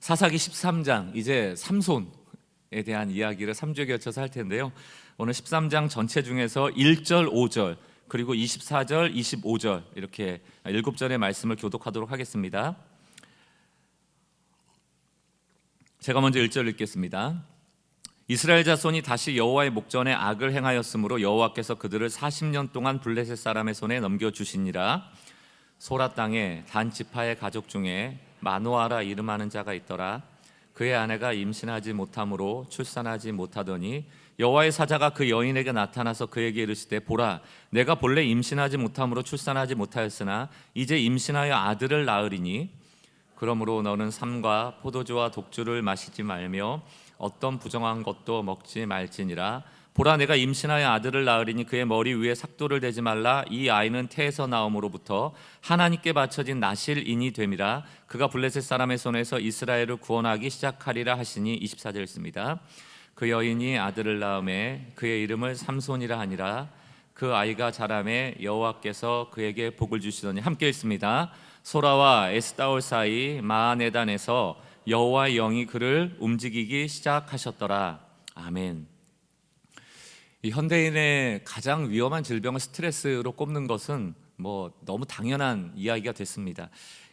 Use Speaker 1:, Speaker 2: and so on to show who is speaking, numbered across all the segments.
Speaker 1: 사사기 13장, 이제 삼손에 대한 이야기를 3주에 걸쳐서 할 텐데요. 오늘 13장 전체 중에서 1절, 5절, 그리고 24절, 25절 이렇게 7절의 말씀을 교독하도록 하겠습니다. 제가 먼저 1절 읽겠습니다. 이스라엘 자손이 다시 여호와의 목전에 악을 행하였으므로 여호와께서 그들을 40년 동안 블레셋 사람의 손에 넘겨주시니라. 소라 땅에 단 지파의 가족 중에 마노아라 이름하는 자가 있더라. 그의 아내가 임신하지 못함으로 출산하지 못하더니 여호와의 사자가 그 여인에게 나타나서 그에게 이르시되, 보라, 내가 본래 임신하지 못함으로 출산하지 못하였으나 이제 임신하여 아들을 낳으리니 그러므로 너는 삼과 포도주와 독주를 마시지 말며 어떤 부정한 것도 먹지 말지니라. 보라, 내가 임신하여 아들을 낳으리니 그의 머리 위에 삭도를 대지 말라. 이 아이는 태에서 나옴으로부터 하나님께 바쳐진 나실인이 됨이라. 그가 블레셋 사람의 손에서 이스라엘을 구원하기 시작하리라 하시니. 24절 있습니다. 그 여인이 아들을 낳음에 그의 이름을 삼손이라 하니라. 그 아이가 자라매 여호와께서 그에게 복을 주시더니. 함께 읽습니다. 소라와 에스다올 사이 마하네단에서 여호와의 영이 그를 움직이기 시작하셨더라. 아멘. 이 현대인의 가장 위험한 질병을 스트레스로 꼽는 것은 너무 당연한 이야기가 됐습니다.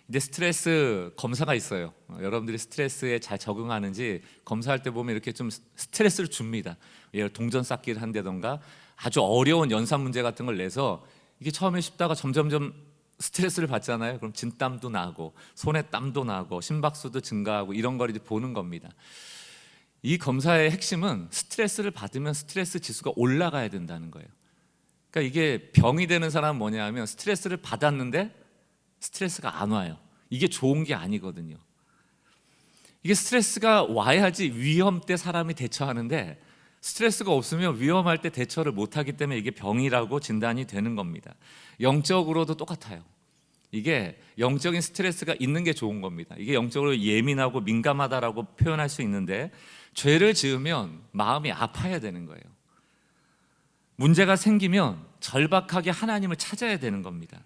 Speaker 1: 근데 스트레스 검사가 있어요. 여러분들이 스트레스에 잘 적응하는지 검사할 때 보면 이렇게 좀 스트레스를 줍니다. 예를 동전 쌓기를 한다던가 아주 어려운 연산 문제 같은 걸 내서 이게 처음에 쉽다가 점점점 스트레스를 받잖아요. 그럼 진땀도 나고 손에 땀도 나고 심박수도 증가하고 이런 걸 이제 보는 겁니다. 이 검사의 핵심은 스트레스를 받으면 스트레스 지수가 올라가야 된다는 거예요. 그러니까 이게 병이 되는 사람은 뭐냐 하면 스트레스를 받았는데 스트레스가 안 와요. 이게 좋은 게 아니거든요. 이게 스트레스가 와야지 위험 때 사람이 대처하는데 스트레스가 없으면 위험할 때 대처를 못하기 때문에 이게 병이라고 진단이 되는 겁니다. 영적으로도 똑같아요. 이게 영적인 스트레스가 있는 게 좋은 겁니다. 이게 영적으로 예민하고 민감하다라고 표현할 수 있는데 죄를 지으면 마음이 아파야 되는 거예요. 문제가 생기면 절박하게 하나님을 찾아야 되는 겁니다.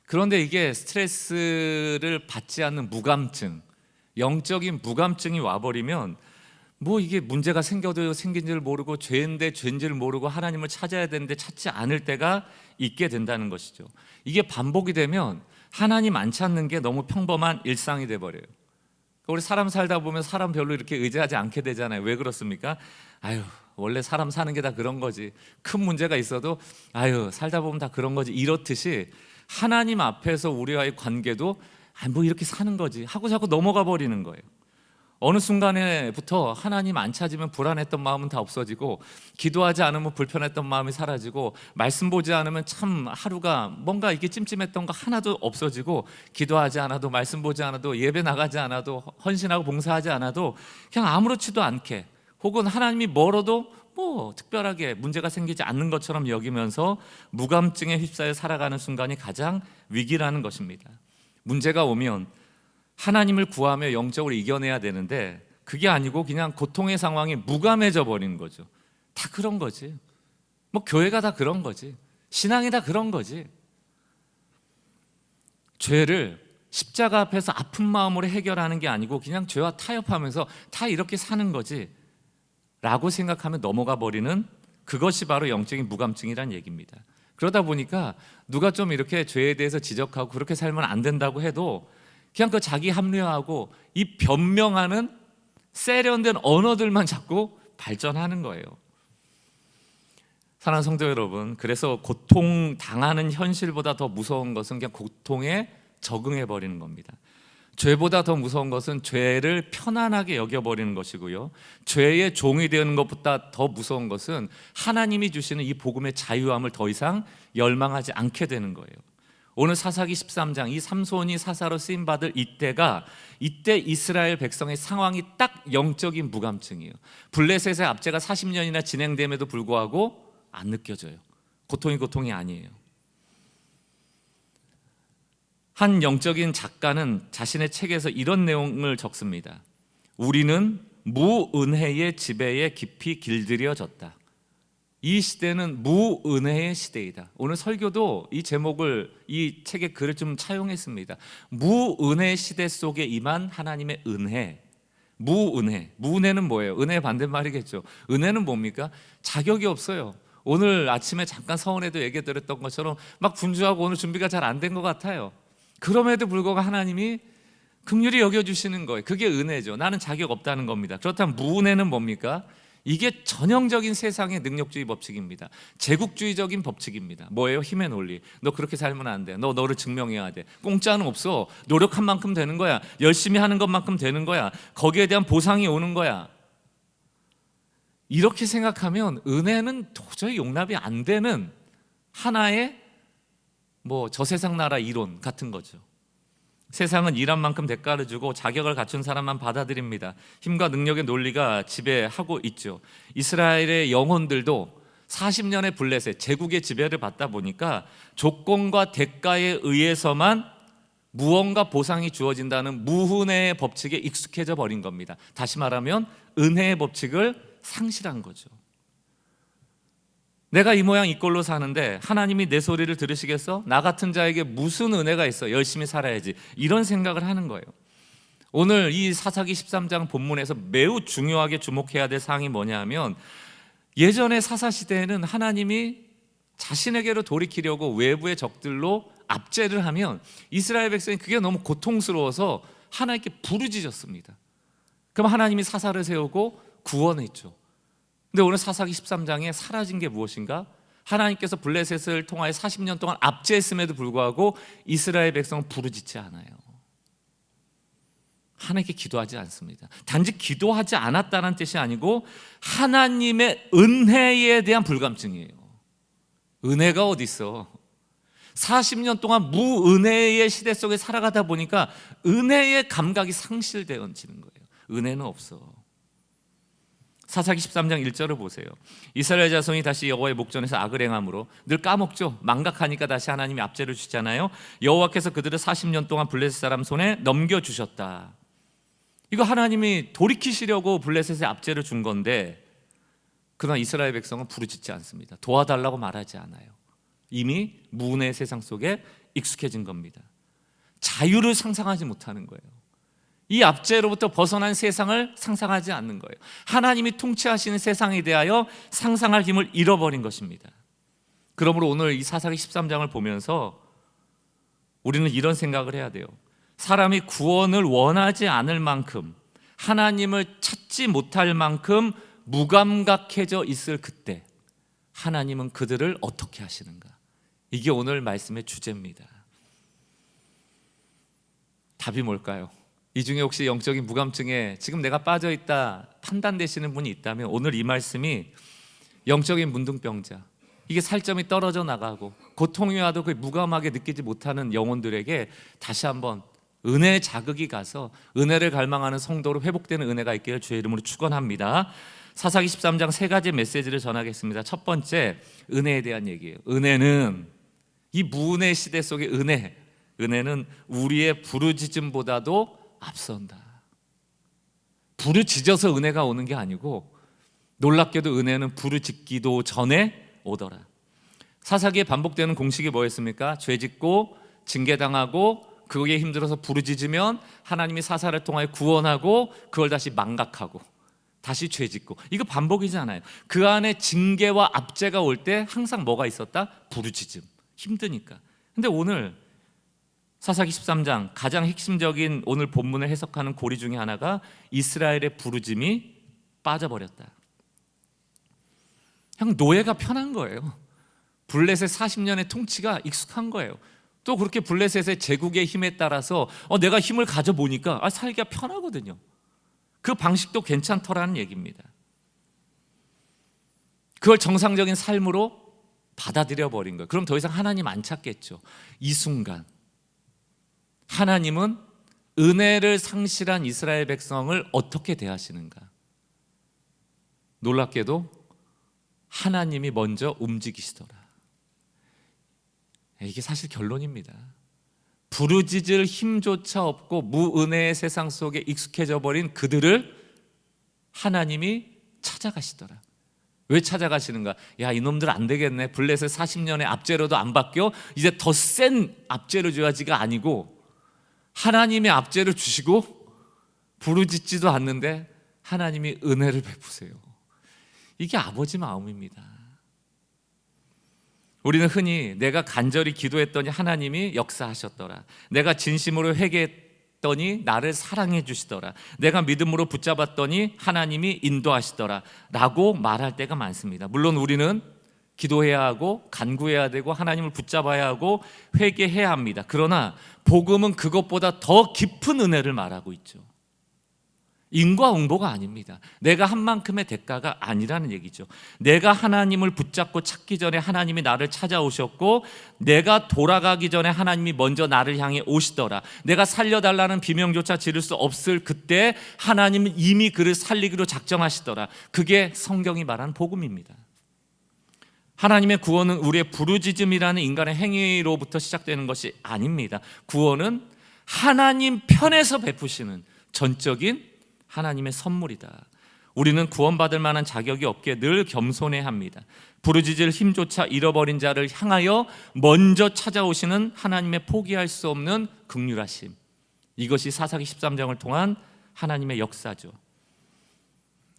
Speaker 1: 그런데 이게 스트레스를 받지 않는 무감증, 영적인 무감증이 와버리면 이게 문제가 생겨도 생긴 줄 모르고 죄인데 죄인지를 모르고 하나님을 찾아야 되는데 찾지 않을 때가 있게 된다는 것이죠. 이게 반복이 되면 하나님 안 찾는 게 너무 평범한 일상이 돼버려요. 우리 사람 살다 보면 사람 별로 이렇게 의지하지 않게 되잖아요. 왜 그렇습니까? 원래 사람 사는 게 다 그런 거지. 큰 문제가 있어도 살다 보면 다 그런 거지. 이렇듯이 하나님 앞에서 우리와의 관계도 이렇게 사는 거지 하고 자꾸 넘어가 버리는 거예요. 어느 순간에부터 하나님 안 찾으면 불안했던 마음은 다 없어지고, 기도하지 않으면 불편했던 마음이 사라지고, 말씀 보지 않으면 참 하루가 뭔가 이게 찜찜했던 거 하나도 없어지고, 기도하지 않아도 말씀 보지 않아도 예배 나가지 않아도 헌신하고 봉사하지 않아도 그냥 아무렇지도 않게, 혹은 하나님이 멀어도 특별하게 문제가 생기지 않는 것처럼 여기면서 무감증에 휩싸여 살아가는 순간이 가장 위기라는 것입니다. 문제가 오면 하나님을 구하며 영적으로 이겨내야 되는데 그게 아니고 그냥 고통의 상황이 무감해져 버리는 거죠. 다 그런 거지. 교회가 다 그런 거지. 신앙이 다 그런 거지. 죄를 십자가 앞에서 아픈 마음으로 해결하는 게 아니고 그냥 죄와 타협하면서 다 이렇게 사는 거지 라고 생각하면 넘어가 버리는 그것이 바로 영적인 무감증이란 얘기입니다. 그러다 보니까 누가 좀 이렇게 죄에 대해서 지적하고 그렇게 살면 안 된다고 해도 그냥 자기 합리화하고 이 변명하는 세련된 언어들만 자꾸 발전하는 거예요. 사랑하는 성도 여러분, 그래서 고통 당하는 현실보다 더 무서운 것은 그냥 고통에 적응해 버리는 겁니다. 죄보다 더 무서운 것은 죄를 편안하게 여겨버리는 것이고요, 죄의 종이 되는 것보다 더 무서운 것은 하나님이 주시는 이 복음의 자유함을 더 이상 열망하지 않게 되는 거예요. 오늘 사사기 13장 이 삼손이 사사로 쓰임받을 이때 이스라엘 백성의 상황이 딱 영적인 무감증이에요. 블레셋의 압제가 40년이나 진행됨에도 불구하고 안 느껴져요. 고통이 아니에요. 한 영적인 작가는 자신의 책에서 이런 내용을 적습니다. 우리는 무은혜의 지배에 깊이 길들여졌다. 이 시대는 무은혜의 시대이다. 오늘 설교도 이 제목을 이 책의 글을 좀 차용했습니다. 무은혜 시대 속에 임한 하나님의 은혜, 무은혜는 뭐예요? 은혜의 반대말이겠죠. 은혜는 뭡니까? 자격이 없어요. 오늘 아침에 잠깐 서원에도 얘기 드렸던 것처럼 막 분주하고 오늘 준비가 잘 안 된 것 같아요. 그럼에도 불구하고 하나님이 긍휼히 여겨주시는 거예요. 그게 은혜죠. 나는 자격 없다는 겁니다. 그렇다면 무은혜는 뭡니까? 이게 전형적인 세상의 능력주의 법칙입니다. 제국주의적인 법칙입니다. 뭐예요? 힘의 논리. 너 그렇게 살면 안 돼. 너를 증명해야 돼. 공짜는 없어. 노력한 만큼 되는 거야. 열심히 하는 것만큼 되는 거야. 거기에 대한 보상이 오는 거야. 이렇게 생각하면 은혜는 도저히 용납이 안 되는 하나의 저세상 나라 이론 같은 거죠. 세상은 일한 만큼 대가를 주고 자격을 갖춘 사람만 받아들입니다. 힘과 능력의 논리가 지배하고 있죠. 이스라엘의 영혼들도 40년의 블레셋, 제국의 지배를 받다 보니까 조건과 대가에 의해서만 무언가 보상이 주어진다는 무은혜의 법칙에 익숙해져 버린 겁니다. 다시 말하면 은혜의 법칙을 상실한 거죠. 내가 이 모양 이 꼴로 사는데 하나님이 내 소리를 들으시겠어? 나 같은 자에게 무슨 은혜가 있어? 열심히 살아야지. 이런 생각을 하는 거예요. 오늘 이 사사기 13장 본문에서 매우 중요하게 주목해야 될 사항이 뭐냐 하면, 예전의 사사시대에는 하나님이 자신에게로 돌이키려고 외부의 적들로 압제를 하면 이스라엘 백성이 그게 너무 고통스러워서 하나님께 부르짖었습니다. 그럼 하나님이 사사를 세우고 구원했죠. 근데 오늘 사사기 13장에 사라진 게 무엇인가? 하나님께서 블레셋을 통하여 40년 동안 압제했음에도 불구하고 이스라엘 백성은 부르짖지 않아요. 하나님께 기도하지 않습니다. 단지 기도하지 않았다는 뜻이 아니고 하나님의 은혜에 대한 불감증이에요. 은혜가 어디 있어? 40년 동안 무은혜의 시대 속에 살아가다 보니까 은혜의 감각이 상실되어지는 거예요. 은혜는 없어. 사사기 13장 1절을 보세요. 이스라엘 자손이 다시 여호와의 목전에서 악을 행함으로, 늘 까먹죠. 망각하니까 다시 하나님이 압제를 주잖아요. 여호와께서 그들을 40년 동안 블레셋 사람 손에 넘겨주셨다. 이거 하나님이 돌이키시려고 블레셋에 압제를 준 건데, 그러나 이스라엘 백성은 부르짖지 않습니다. 도와달라고 말하지 않아요. 이미 무은혜의 세상 속에 익숙해진 겁니다. 자유를 상상하지 못하는 거예요. 이 압제로부터 벗어난 세상을 상상하지 않는 거예요. 하나님이 통치하시는 세상에 대하여 상상할 힘을 잃어버린 것입니다. 그러므로 오늘 이 사사기 13장을 보면서 우리는 이런 생각을 해야 돼요. 사람이 구원을 원하지 않을 만큼, 하나님을 찾지 못할 만큼 무감각해져 있을 그때 하나님은 그들을 어떻게 하시는가? 이게 오늘 말씀의 주제입니다. 답이 뭘까요? 이 중에 혹시 영적인 무감증에 지금 내가 빠져있다 판단되시는 분이 있다면 오늘 이 말씀이 영적인 문둥병자, 이게 살점이 떨어져 나가고 고통이 와도 그 무감하게 느끼지 못하는 영혼들에게 다시 한번 은혜의 자극이 가서 은혜를 갈망하는 성도로 회복되는 은혜가 있기를 주의 이름으로 축원합니다. 사사기 13장 세 가지 메시지를 전하겠습니다. 첫 번째, 은혜에 대한 얘기예요. 은혜는, 이 무은혜 시대 속의 은혜는 우리의 부르짖음보다도 앞선다. 부르짖어서 은혜가 오는 게 아니고, 놀랍게도 은혜는 부르짖기도 전에 오더라. 사사기에 반복되는 공식이 뭐였습니까? 죄짓고 징계당하고 그거에 힘들어서 부르짖으면 하나님이 사사를 통하여 구원하고, 그걸 다시 망각하고 다시 죄짓고, 이거 반복이잖아요. 그 안에 징계와 압제가 올 때 항상 뭐가 있었다? 부르짖음, 힘드니까. 근데 오늘 사사기 13장 가장 핵심적인 오늘 본문을 해석하는 고리 중에 하나가 이스라엘의 부르짖음이 빠져버렸다. 그냥 노예가 편한 거예요. 블레셋 40년의 통치가 익숙한 거예요. 또 그렇게 블레셋의 제국의 힘에 따라서 내가 힘을 가져보니까 살기가 편하거든요. 그 방식도 괜찮더라는 얘기입니다. 그걸 정상적인 삶으로 받아들여 버린 거예요. 그럼 더 이상 하나님 안 찾겠죠. 이 순간 하나님은 은혜를 상실한 이스라엘 백성을 어떻게 대하시는가? 놀랍게도 하나님이 먼저 움직이시더라. 이게 사실 결론입니다. 부르짖을 힘조차 없고 무은혜의 세상 속에 익숙해져 버린 그들을 하나님이 찾아가시더라. 왜 찾아가시는가? 야, 이놈들 안 되겠네. 블레셋 40년의 압제로도 안 바뀌어. 이제 더 센 압제를 줘야지가 아니고 하나님의 압제를 주시고 부르짖지도 않는데 하나님이 은혜를 베푸세요. 이게 아버지 마음입니다. 우리는 흔히 내가 간절히 기도했더니 하나님이 역사하셨더라, 내가 진심으로 회개했더니 나를 사랑해 주시더라, 내가 믿음으로 붙잡았더니 하나님이 인도하시더라 라고 말할 때가 많습니다. 물론 우리는 기도해야 하고 간구해야 되고 하나님을 붙잡아야 하고 회개해야 합니다. 그러나 복음은 그것보다 더 깊은 은혜를 말하고 있죠. 인과응보가 아닙니다. 내가 한 만큼의 대가가 아니라는 얘기죠. 내가 하나님을 붙잡고 찾기 전에 하나님이 나를 찾아오셨고, 내가 돌아가기 전에 하나님이 먼저 나를 향해 오시더라. 내가 살려달라는 비명조차 지를 수 없을 그때 하나님은 이미 그를 살리기로 작정하시더라. 그게 성경이 말하는 복음입니다. 하나님의 구원은 우리의 부르짖음이라는 인간의 행위로부터 시작되는 것이 아닙니다. 구원은 하나님 편에서 베푸시는 전적인 하나님의 선물이다. 우리는 구원받을 만한 자격이 없기에 늘 겸손해야 합니다. 부르짖을 힘조차 잃어버린 자를 향하여 먼저 찾아오시는 하나님의 포기할 수 없는 긍휼하심, 이것이 사사기 13장을 통한 하나님의 역사죠.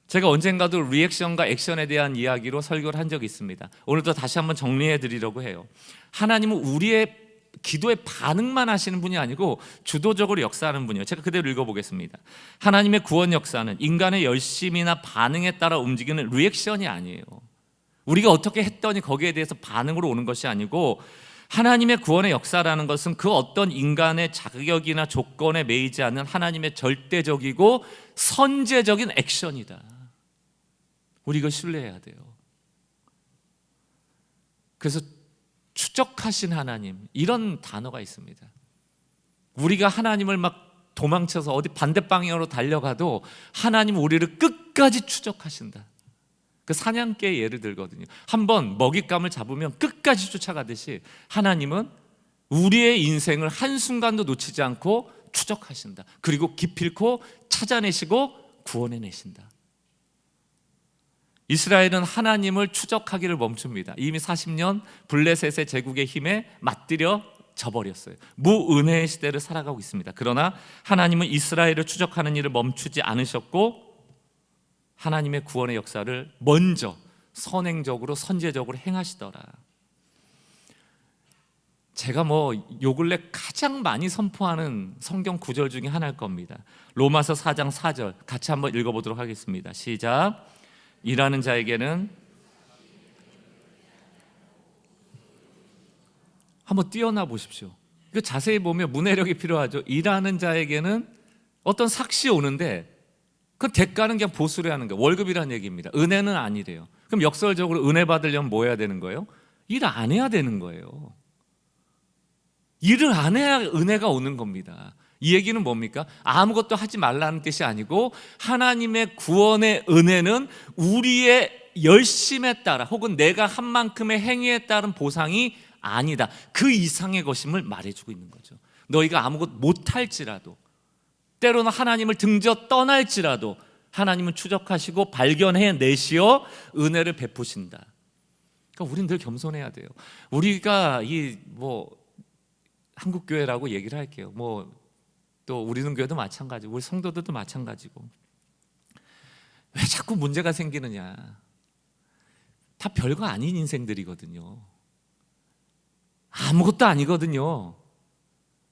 Speaker 1: 제가 언젠가도 리액션과 액션에 대한 이야기로 설교를 한 적이 있습니다. 오늘도 다시 한번 정리해 드리려고 해요. 하나님은 우리의 기도에 반응만 하시는 분이 아니고 주도적으로 역사하는 분이에요. 제가 그대로 읽어보겠습니다. 하나님의 구원 역사는 인간의 열심이나 반응에 따라 움직이는 리액션이 아니에요. 우리가 어떻게 했더니 거기에 대해서 반응으로 오는 것이 아니고, 하나님의 구원의 역사라는 것은 그 어떤 인간의 자격이나 조건에 매이지 않는 하나님의 절대적이고 선제적인 액션이다. 우리 이걸 신뢰해야 돼요. 그래서 추적하신 하나님, 이런 단어가 있습니다. 우리가 하나님을 막 도망쳐서 어디 반대 방향으로 달려가도 하나님은 우리를 끝까지 추적하신다. 그 사냥개의 예를 들거든요. 한번 먹잇감을 잡으면 끝까지 쫓아가듯이 하나님은 우리의 인생을 한순간도 놓치지 않고 추적하신다. 그리고 기필코 찾아내시고 구원해내신다. 이스라엘은 하나님을 추적하기를 멈춥니다. 이미 40년 블레셋의 제국의 힘에 맞들여 져버렸어요. 무은혜의 시대를 살아가고 있습니다. 그러나 하나님은 이스라엘을 추적하는 일을 멈추지 않으셨고, 하나님의 구원의 역사를 먼저 선행적으로 선제적으로 행하시더라. 제가 요 근래 가장 많이 선포하는 성경 구절 중에 하나일 겁니다. 로마서 4장 4절 같이 한번 읽어보도록 하겠습니다. 시작. 일하는 자에게는, 한번 뛰어나 보십시오. 그 자세히 보면 문해력이 필요하죠. 일하는 자에게는 어떤 삭시 오는데 그 대가는 그냥 보수를 하는 거예요. 월급이라는 얘기입니다. 은혜는 아니래요. 그럼 역설적으로 은혜 받으려면 뭐 해야 되는 거예요? 일 안 해야 되는 거예요. 일을 안 해야 은혜가 오는 겁니다. 이 얘기는 뭡니까? 아무것도 하지 말라는 뜻이 아니고, 하나님의 구원의 은혜는 우리의 열심에 따라 혹은 내가 한 만큼의 행위에 따른 보상이 아니다. 그 이상의 것임을 말해주고 있는 거죠. 너희가 아무것도 못할지라도, 때로는 하나님을 등져 떠날지라도 하나님은 추적하시고 발견해내시어 은혜를 베푸신다. 그러니까 우리는 늘 겸손해야 돼요. 우리가 한국교회라고 얘기를 할게요. 또 우리는 교회도 마찬가지고 우리 성도들도 마찬가지고, 왜 자꾸 문제가 생기느냐? 다 별거 아닌 인생들이거든요. 아무것도 아니거든요.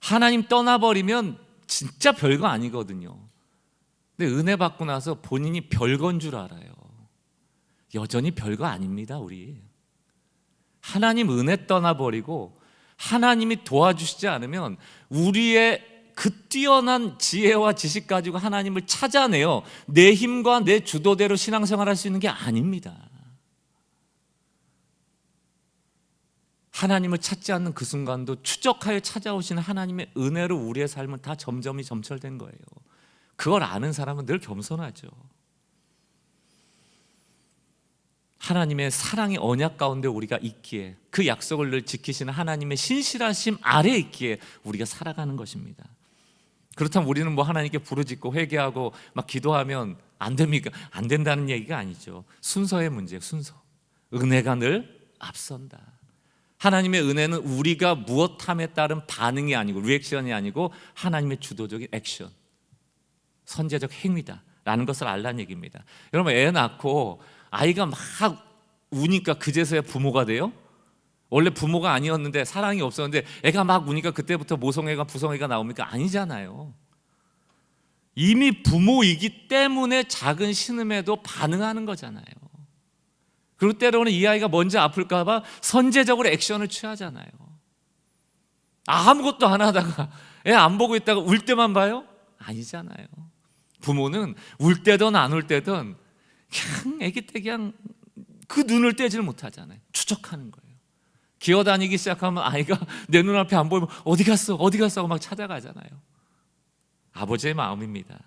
Speaker 1: 하나님 떠나버리면 진짜 별거 아니거든요. 근데 은혜 받고 나서 본인이 별건 줄 알아요. 여전히 별거 아닙니다. 우리 하나님 은혜 떠나버리고 하나님이 도와주시지 않으면 우리의 그 뛰어난 지혜와 지식 가지고 하나님을 찾아내요 내 힘과 내 주도대로 신앙생활할 수 있는 게 아닙니다. 하나님을 찾지 않는 그 순간도 추적하여 찾아오시는 하나님의 은혜로 우리의 삶은 다 점점이 점철된 거예요. 그걸 아는 사람은 늘 겸손하죠. 하나님의 사랑의 언약 가운데 우리가 있기에, 그 약속을 늘 지키시는 하나님의 신실하심 아래에 있기에 우리가 살아가는 것입니다. 그렇다면 우리는 하나님께 부르짖고 회개하고 막 기도하면 안 됩니까? 안 된다는 얘기가 아니죠. 순서의 문제예요. 순서. 은혜가 늘 앞선다. 하나님의 은혜는 우리가 무엇함에 따른 반응이 아니고 리액션이 아니고 하나님의 주도적인 액션. 선제적 행위다라는 것을 알라는 얘기입니다. 여러분, 애 낳고 아이가 막 우니까 그제서야 부모가 돼요? 원래 부모가 아니었는데, 사랑이 없었는데 애가 막 우니까 그때부터 모성애가 부성애가 나옵니까? 아니잖아요. 이미 부모이기 때문에 작은 신음에도 반응하는 거잖아요. 그리고 때로는 이 아이가 먼저 아플까 봐 선제적으로 액션을 취하잖아요. 아무것도 안 하다가 애 안 보고 있다가 울 때만 봐요? 아니잖아요. 부모는 울 때든 안 울 때든 그냥 애기 때 그냥 그 눈을 떼질 못하잖아요. 추적하는 거예요. 기어다니기 시작하면 아이가 내 눈앞에 안 보이면 어디 갔어 하고 막 찾아가잖아요. 아버지의 마음입니다.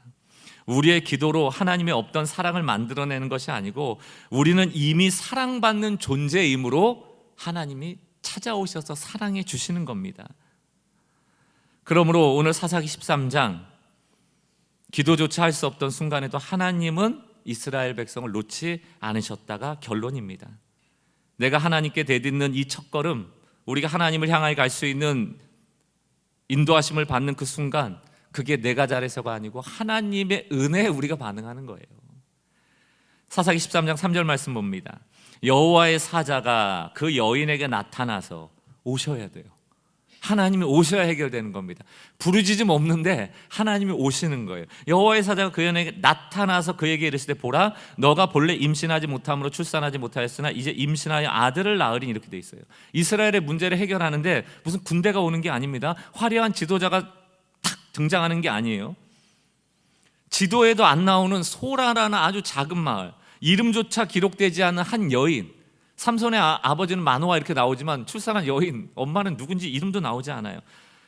Speaker 1: 우리의 기도로 하나님의 없던 사랑을 만들어내는 것이 아니고, 우리는 이미 사랑받는 존재이므로 하나님이 찾아오셔서 사랑해 주시는 겁니다. 그러므로 오늘 사사기 13장, 기도조차 할 수 없던 순간에도 하나님은 이스라엘 백성을 놓지 않으셨다가 결론입니다. 내가 하나님께 내딛는 이 첫걸음, 우리가 하나님을 향하여 갈 수 있는 인도하심을 받는 그 순간, 그게 내가 잘해서가 아니고 하나님의 은혜에 우리가 반응하는 거예요. 사사기 13장 3절 말씀 봅니다. 여호와의 사자가 그 여인에게 나타나서 오셔야 돼요. 하나님이 오셔야 해결되는 겁니다. 부르짖음 없는데 하나님이 오시는 거예요. 여호와의 사자가 그 여인에게 나타나서 그에게 이르시되, 보라, 너가 본래 임신하지 못함으로 출산하지 못하였으나 이제 임신하여 아들을 낳으리니, 이렇게 돼 있어요. 이스라엘의 문제를 해결하는데 무슨 군대가 오는 게 아닙니다. 화려한 지도자가 탁 등장하는 게 아니에요. 지도에도 안 나오는 소라라는 아주 작은 마을, 이름조차 기록되지 않은 한 여인, 삼손의 아버지는 마노아 이렇게 나오지만 출산한 여인, 엄마는 누군지 이름도 나오지 않아요.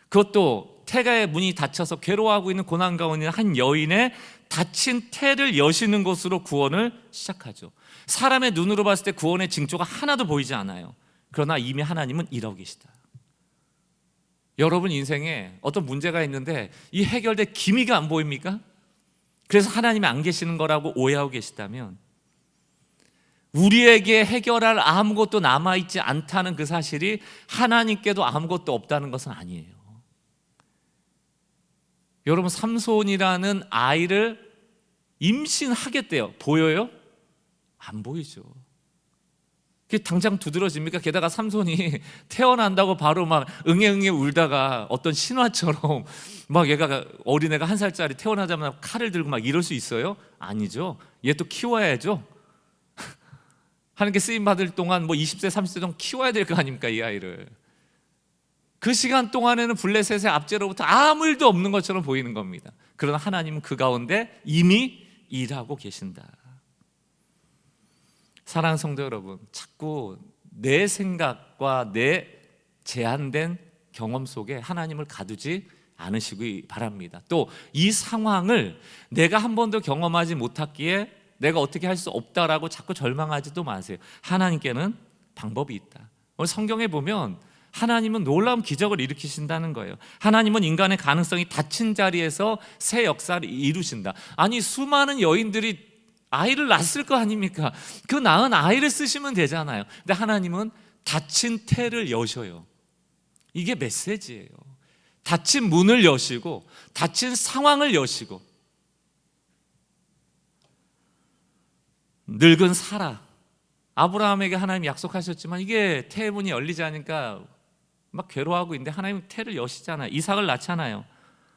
Speaker 1: 그것도 태가의 문이 닫혀서 괴로워하고 있는 고난 가운데 있는 한 여인의 닫힌 태를 여시는 것으로 구원을 시작하죠. 사람의 눈으로 봤을 때 구원의 징조가 하나도 보이지 않아요. 그러나 이미 하나님은 일하고 계시다. 여러분 인생에 어떤 문제가 있는데 이 해결될 기미가 안 보입니까? 그래서 하나님이 안 계시는 거라고 오해하고 계시다면, 우리에게 해결할 아무것도 남아있지 않다는 그 사실이 하나님께도 아무것도 없다는 것은 아니에요. 여러분, 삼손이라는 아이를 임신하겠대요. 보여요? 안 보이죠. 그게 당장 두드러집니까? 게다가 삼손이 태어난다고 바로 막 응애응애 울다가 어떤 신화처럼 막 얘가, 어린애가 1살짜리 태어나자마자 칼을 들고 막 이럴 수 있어요? 아니죠. 얘 또 키워야죠. 하나님께 쓰임 받을 동안 20세 30세 정도 키워야 될 거 아닙니까, 이 아이를. 그 시간 동안에는 블레셋의 압제로부터 아무 일도 없는 것처럼 보이는 겁니다. 그러나 하나님은 그 가운데 이미 일하고 계신다. 사랑하는 성도 여러분, 자꾸 내 생각과 내 제한된 경험 속에 하나님을 가두지 않으시기 바랍니다. 또 이 상황을 내가 한 번도 경험하지 못했기에 내가 어떻게 할 수 없다라고 자꾸 절망하지도 마세요. 하나님께는 방법이 있다. 오늘 성경에 보면 하나님은 놀라운 기적을 일으키신다는 거예요. 하나님은 인간의 가능성이 닫힌 자리에서 새 역사를 이루신다. 아니, 수많은 여인들이 아이를 낳았을 거 아닙니까? 그 낳은 아이를 쓰시면 되잖아요. 근데 하나님은 닫힌 태를 여셔요. 이게 메시지예요. 닫힌 문을 여시고 닫힌 상황을 여시고. 늙은 사라, 아브라함에게 하나님이 약속하셨지만 이게 태의 문이 열리지 않으니까 막 괴로워하고 있는데 하나님은 태를 여시잖아요. 이삭을 낳잖아요.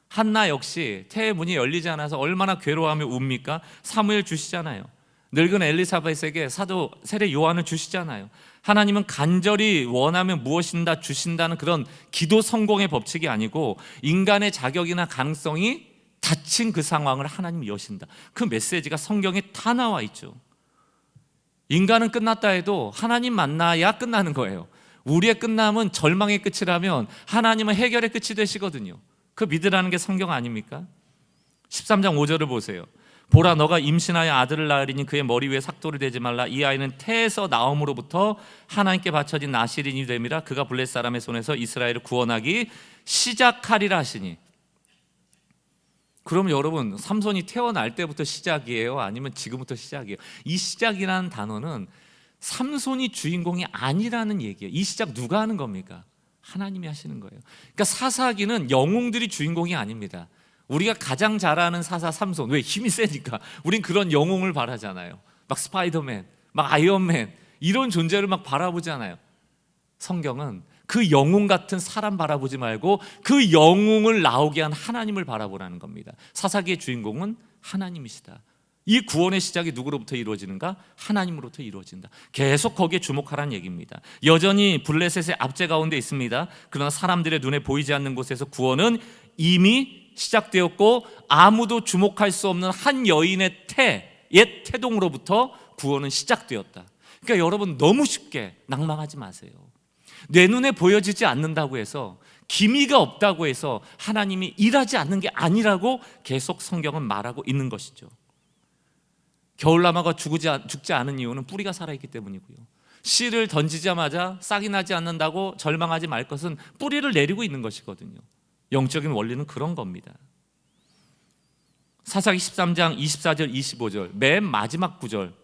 Speaker 1: 한나 역시 태의 문이 열리지 않아서 얼마나 괴로워하며 웁니까? 사무엘 주시잖아요. 늙은 엘리사벳에게 사도 세례 요한을 주시잖아요. 하나님은 간절히 원하면 무엇인가 주신다는 그런 기도 성공의 법칙이 아니고, 인간의 자격이나 가능성이 닫힌 그 상황을 하나님이 여신다. 그 메시지가 성경에 다 나와 있죠. 인간은 끝났다 해도 하나님 만나야 끝나는 거예요. 우리의 끝남은 절망의 끝이라면 하나님은 해결의 끝이 되시거든요. 그 믿으라는 게 성경 아닙니까? 13장 5절을 보세요. 보라, 너가 임신하여 아들을 낳으리니 그의 머리 위에 삭도를 대지 말라. 이 아이는 태에서 나옴으로부터 하나님께 바쳐진 나실인이 됨이라. 그가 블레셋 사람의 손에서 이스라엘을 구원하기 시작하리라 하시니. 그러면 여러분, 삼손이 태어날 때부터 시작이에요? 아니면 지금부터 시작이에요? 이 시작이라는 단어는 삼손이 주인공이 아니라는 얘기예요. 이 시작 누가 하는 겁니까? 하나님이 하시는 거예요. 그러니까 사사기는 영웅들이 주인공이 아닙니다. 우리가 가장 잘 아는 사사 삼손, 왜? 힘이 세니까. 우린 그런 영웅을 바라잖아요. 막 스파이더맨, 막 아이언맨 이런 존재를 막 바라보잖아요. 성경은 그 영웅 같은 사람 바라보지 말고 그 영웅을 나오게 한 하나님을 바라보라는 겁니다. 사사기의 주인공은 하나님이시다. 이 구원의 시작이 누구로부터 이루어지는가? 하나님으로부터 이루어진다. 계속 거기에 주목하라는 얘기입니다. 여전히 블레셋의 압제 가운데 있습니다. 그러나 사람들의 눈에 보이지 않는 곳에서 구원은 이미 시작되었고, 아무도 주목할 수 없는 한 여인의 옛 태동으로부터 구원은 시작되었다. 그러니까 여러분, 너무 쉽게 낭망하지 마세요. 내 눈에 보여지지 않는다고 해서, 기미가 없다고 해서 하나님이 일하지 않는 게 아니라고 계속 성경은 말하고 있는 것이죠. 겨울나무가 죽지 않은 이유는 뿌리가 살아있기 때문이고요. 씨를 던지자마자 싹이 나지 않는다고 절망하지 말 것은 뿌리를 내리고 있는 것이거든요. 영적인 원리는 그런 겁니다. 사사기 13장 24절 25절 맨 마지막 구절,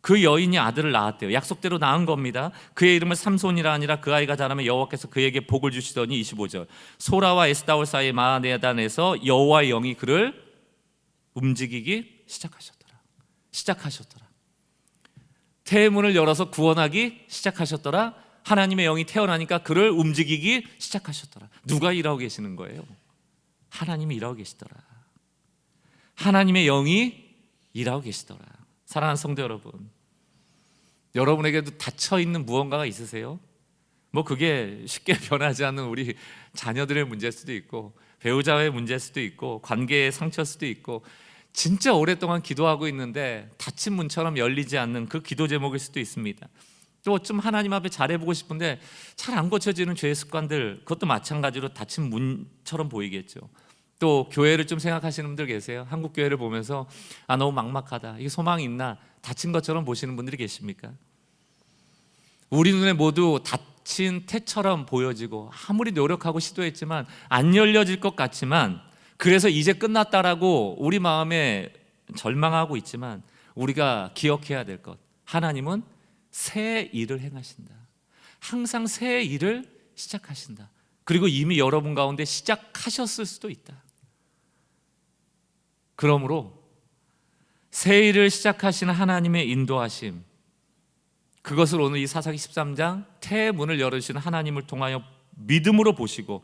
Speaker 1: 그 여인이 아들을 낳았대요. 약속대로 낳은 겁니다. 그의 이름을 삼손이라 하니라. 그 아이가 자라면 여호와께서 그에게 복을 주시더니 25절, 소라와 에스다올 사이의 마하네단에서 여호와의 영이 그를 움직이기 시작하셨더라. 태의 문을 열어서 구원하기 시작하셨더라. 하나님의 영이 태어나니까 그를 움직이기 시작하셨더라. 누가 일하고 계시는 거예요? 하나님이 일하고 계시더라. 하나님의 영이 일하고 계시더라. 사랑하는 성도 여러분, 여러분에게도 닫혀있는 무언가가 있으세요? 뭐 그게 쉽게 변하지 않는 우리 자녀들의 문제일 수도 있고, 배우자의 문제일 수도 있고, 관계의 상처일 수도 있고, 진짜 오랫동안 기도하고 있는데 닫힌 문처럼 열리지 않는 그 기도 제목일 수도 있습니다. 또 좀 하나님 앞에 잘해보고 싶은데 잘 안 고쳐지는 죄의 습관들, 그것도 마찬가지로 닫힌 문처럼 보이겠죠. 또 교회를 좀 생각하시는 분들 계세요. 한국 교회를 보면서 너무 막막하다, 이게 소망이 있나, 닫힌 것처럼 보시는 분들이 계십니까? 우리 눈에 모두 닫힌 태처럼 보여지고, 아무리 노력하고 시도했지만 안 열려질 것 같지만, 그래서 이제 끝났다라고 우리 마음에 절망하고 있지만, 우리가 기억해야 될 것, 하나님은 새 일을 행하신다. 항상 새 일을 시작하신다. 그리고 이미 여러분 가운데 시작하셨을 수도 있다. 그러므로 새 일을 시작하시는 하나님의 인도하심, 그것을 오늘 이 사사기 13장 태의 문을 열으시는 하나님을 통하여 믿음으로 보시고,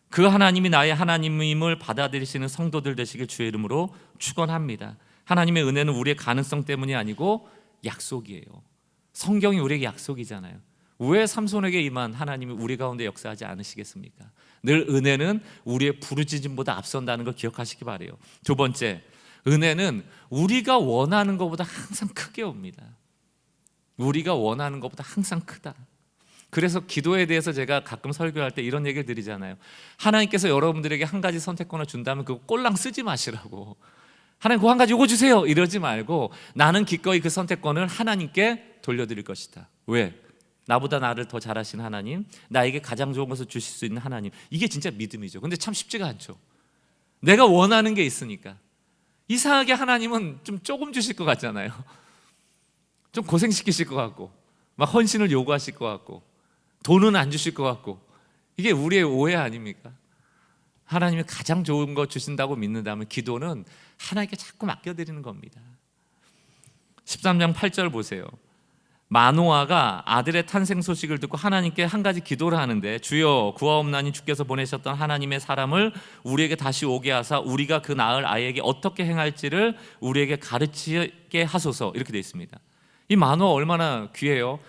Speaker 1: 그 하나님이 나의 하나님임을 받아들이시는 성도들 되시길 주의 이름으로 축원합니다. 하나님의 은혜는 우리의 가능성 때문이 아니고 약속이에요. 성경이 우리에게 약속이잖아요. 왜 삼손에게 임한 하나님이 우리 가운데 역사하지 않으시겠습니까? 늘 은혜는 우리의 부르짖음보다 앞선다는 걸 기억하시기 바라요. 두 번째, 은혜는 우리가 원하는 것보다 항상 크게 옵니다. 우리가 원하는 것보다 항상 크다. 그래서 기도에 대해서 제가 가끔 설교할 때 이런 얘기를 드리잖아요. 하나님께서 여러분들에게 한 가지 선택권을 준다면 그거 꼴랑 쓰지 마시라고. 하나님 그거 한 가지 요거 주세요 이러지 말고, 나는 기꺼이 그 선택권을 하나님께 돌려드릴 것이다. 왜? 나보다 나를 더 잘하시는 하나님, 나에게 가장 좋은 것을 주실 수 있는 하나님. 이게 진짜 믿음이죠. 근데 참 쉽지가 않죠. 내가 원하는 게 있으니까. 이상하게 하나님은 좀 조금 주실 것 같잖아요. 좀 고생시키실 것 같고, 막 헌신을 요구하실 것 같고, 돈은 안 주실 것 같고. 이게 우리의 오해 아닙니까? 하나님이 가장 좋은 거 주신다고 믿는다면 기도는 하나님께 자꾸 맡겨드리는 겁니다. 13장 8절 보세요. 마노아가 아들의 탄생 소식을 듣고 하나님께 한 가지 기도를 하는데, 주여 구하옵나니 주께서 보내셨던 하나님의 사람을 우리에게 다시 오게 하사 우리가 그 낳을 아이에게 어떻게 행할지를 우리에게 가르치게 하소서. 이렇게 되어 있습니다. 이 마노아 얼마나 귀해요.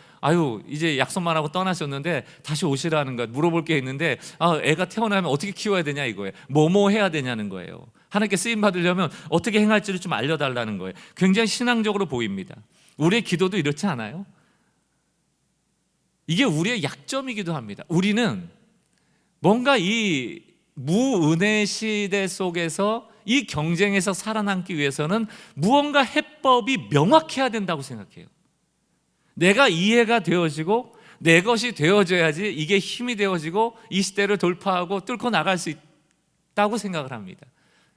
Speaker 1: 이제 약속만 하고 떠나셨는데 다시 오시라는 것, 물어볼 게 있는데 애가 태어나면 어떻게 키워야 되냐 이거예요. 뭐뭐 해야 되냐는 거예요. 하나님께 쓰임 받으려면 어떻게 행할지를 좀 알려달라는 거예요. 굉장히 신앙적으로 보입니다. 우리의 기도도 이렇지 않아요? 이게 우리의 약점이기도 합니다. 우리는 뭔가 이 무은혜 시대 속에서 이 경쟁에서 살아남기 위해서는 무언가 해법이 명확해야 된다고 생각해요. 내가 이해가 되어지고 내 것이 되어져야지 이게 힘이 되어지고 이 시대를 돌파하고 뚫고 나갈 수 있다고 생각을 합니다.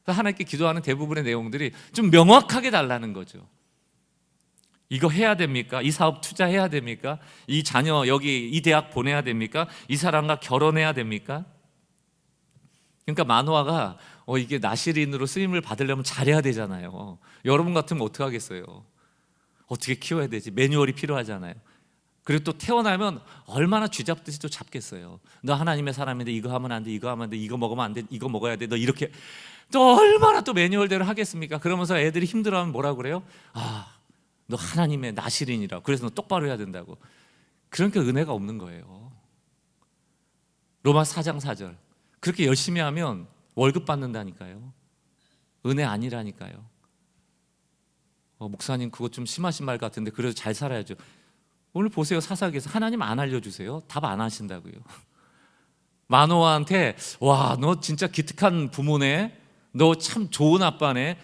Speaker 1: 그래서 하나님께 기도하는 대부분의 내용들이 좀 명확하게 달라는 거죠. 이거 해야 됩니까? 이 사업 투자해야 됩니까? 이 자녀 여기 이 대학 보내야 됩니까? 이 사람과 결혼해야 됩니까? 그러니까 마노아가 이게 나시린으로 쓰임을 받으려면 잘해야 되잖아요. 여러분 같으면 어떻게 하겠어요? 어떻게 키워야 되지? 매뉴얼이 필요하잖아요. 그리고 또 태어나면 얼마나 쥐잡듯이 또 잡겠어요. 너 하나님의 사람인데 이거 하면 안 돼, 이거 하면 안 돼, 이거 먹으면 안 돼, 이거 먹어야 돼. 너 이렇게 또 얼마나 또 매뉴얼대로 하겠습니까? 그러면서 애들이 힘들어하면 뭐라 그래요? 너 하나님의 나시린이라고. 그래서 너 똑바로 해야 된다고. 그러니까 은혜가 없는 거예요. 로마 4장 4절. 그렇게 열심히 하면 월급 받는다니까요. 은혜 아니라니까요. 목사님 그거 좀 심하신 말 같은데 그래도 잘 살아야죠. 오늘 보세요. 사사기에서 하나님 안 알려주세요. 답 안 하신다고요. 마노아한테 와, 너 진짜 기특한 부모네. 너 참 좋은 아빠네.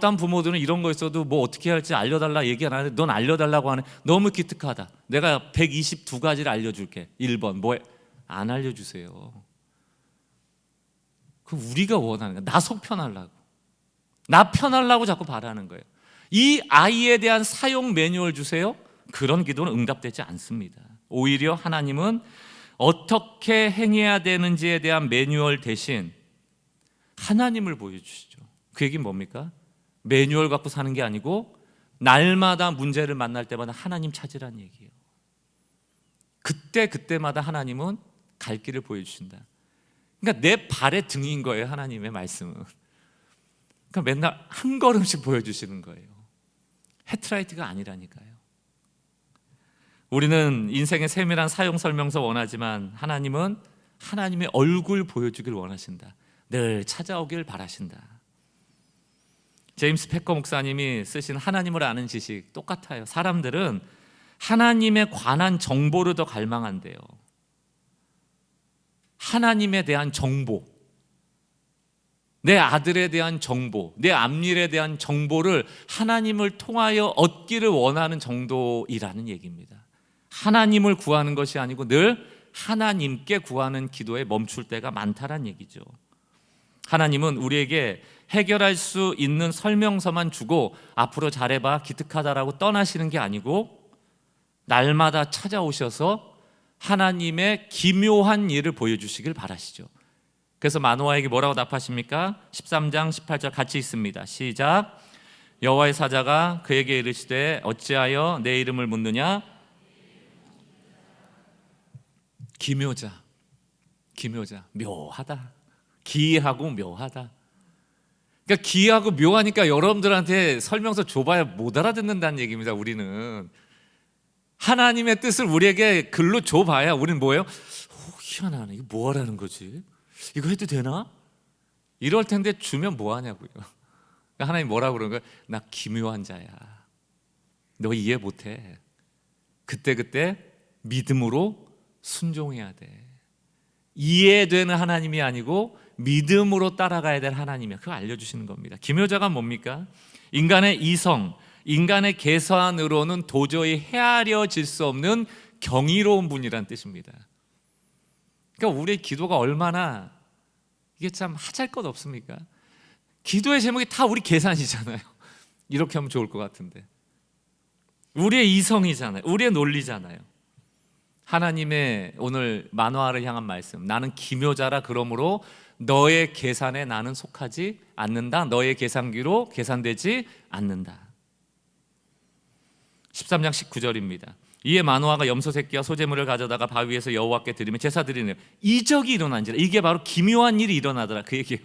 Speaker 1: 딴 부모들은 이런 거 있어도 뭐 어떻게 할지 알려달라 얘기 안 하는데 넌 알려달라고 하네. 너무 기특하다. 내가 122가지를 알려줄게. 1번 뭐해? 안 알려주세요. 그 우리가 원하는 거야. 나 속 편하려고. 나 편하려고 자꾸 바라는 거예요. 이 아이에 대한 사용 매뉴얼 주세요. 그런 기도는 응답되지 않습니다. 오히려 하나님은 어떻게 행해야 되는지에 대한 매뉴얼 대신 하나님을 보여주시죠. 그 얘기는 뭡니까? 매뉴얼 갖고 사는 게 아니고 날마다 문제를 만날 때마다 하나님 찾으라는 얘기예요. 그때마다 하나님은 갈 길을 보여주신다. 그러니까 내 발의 등인 거예요. 하나님의 말씀은. 그러니까 맨날 한 걸음씩 보여주시는 거예요. 헤트라이트가 아니라니까요. 우리는 인생의 세밀한 사용 설명서 원하지만 하나님은 하나님의 얼굴 보여주길 원하신다. 늘 찾아오길 바라신다. 제임스 패커 목사님이 쓰신 하나님을 아는 지식 똑같아요. 사람들은 하나님에 관한 정보를 더 갈망한대요. 하나님에 대한 정보, 내 아들에 대한 정보, 내 앞일에 대한 정보를 하나님을 통하여 얻기를 원하는 정도이라는 얘기입니다. 하나님을 구하는 것이 아니고 늘 하나님께 구하는 기도에 멈출 때가 많다는 얘기죠. 하나님은 우리에게 해결할 수 있는 설명서만 주고 앞으로 잘해봐 기특하다라고 떠나시는 게 아니고 날마다 찾아오셔서 하나님의 기묘한 일을 보여주시길 바라시죠. 그래서 마노아에게 뭐라고 답하십니까? 13장 18절 같이 있습니다. 시작. 여호와의 사자가 그에게 이르시되 어찌하여 내 이름을 묻느냐? 기묘자, 묘하다. 기이하고 묘하다. 그러니까 기이하고 묘하니까 여러분들한테 설명서 줘봐야 못 알아듣는다는 얘기입니다. 우리는 하나님의 뜻을 우리에게 글로 줘봐야 우리는 뭐예요? 희한하네. 이거 뭐 하라는 거지? 이거 해도 되나? 이럴 텐데 주면 뭐 하냐고요. 그러니까 하나님 뭐라고 그러는 거예요? 나 기묘한 자야. 너 이해 못해. 그때 믿음으로 순종해야 돼. 이해되는 하나님이 아니고 믿음으로 따라가야 될 하나님이야. 그거 알려주시는 겁니다. 기묘자가 뭡니까? 인간의 이성, 인간의 계산으로는 도저히 헤아려질 수 없는 경이로운 분이란 뜻입니다. 그러니까 우리의 기도가 얼마나 이게 참 하잘것 없습니까? 기도의 제목이 다 우리 계산이잖아요. 이렇게 하면 좋을 것 같은데 우리의 이성이잖아요. 우리의 논리잖아요. 하나님의 오늘 만화를 향한 말씀, 나는 기묘자라 그러므로 너의 계산에 나는 속하지 않는다. 너의 계산기로 계산되지 않는다. 13장 19절입니다. 이에 마노아가 염소 새끼와 소재물을 가져다가 바위에서 여호와께 드리면 제사 드리네요. 이적이 일어난지라. 이게 바로 기묘한 일이 일어나더라 그 얘기예요.